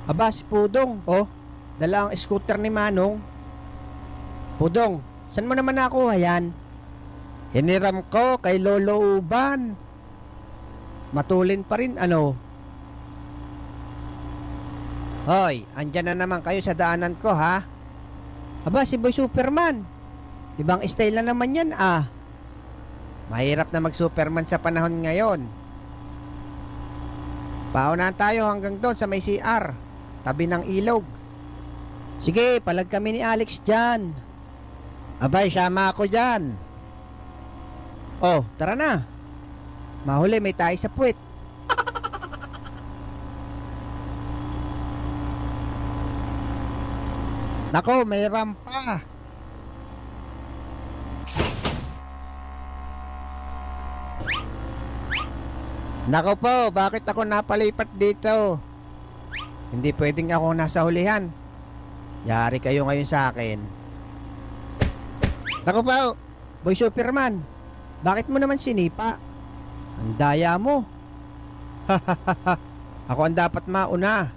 Aba, si Pudong, oh, dala ang scooter ni Manong. Pudong, saan mo naman nakuha yan? Hiniram ko kay Lolo Uban. Matulin pa rin, ano? Hoy, andyan na naman kayo sa daanan ko, ha? Aba, si Boy Superman. Ibang style na naman yan, ah. Mahirap na mag-Superman sa panahon ngayon. Paunahan tayo hanggang doon sa may CR, tabi ng ilog. Sige, palag kami ni Alex dyan. Abay, sama ako dyan. Oh, tara na. Mahuli, may tayo sa puwit. Nako, may rampa. Nako po, bakit ako napalipat dito? Hindi pwedeng ako nasa hulihan. Yari kayo ngayon sa akin. Nako po, Boy Superman, bakit mo naman sinipa? Ang daya mo. Ako ang dapat mauna.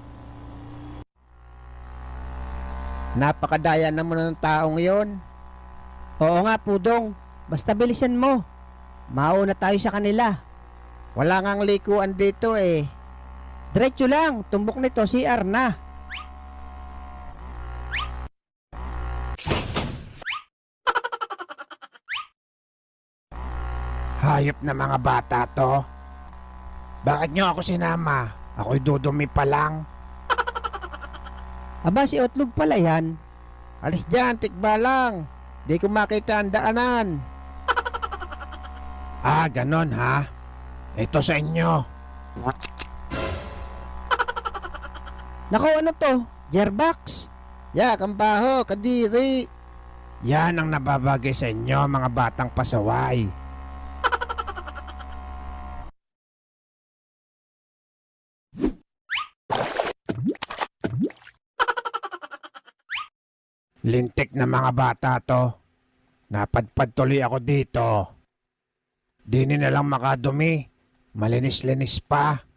Napakadaya naman ng taong yon. Oo nga, Pudong. Basta bilisan mo. Mauna tayo sa kanila. Wala ngang likuan dito eh. Diretso lang, tumbok nito CR na. Hayop na mga bata to. Bakit nyo ako sinama? Ako'y dudumi pa lang. Aba, si Otlog pala yan. Alis dyan, tikba lang. Di ko makita ang daanan. Ah, ganon ha? Ito sa inyo. Nako, ano to? Gearbox? Ya, kambaho, kadiri. Yan ang nababagay sa inyo mga batang pasaway. Lintik na mga bata to. Napadpad tuloy ako dito. Di na lang makadumi. Malinis-linis pa.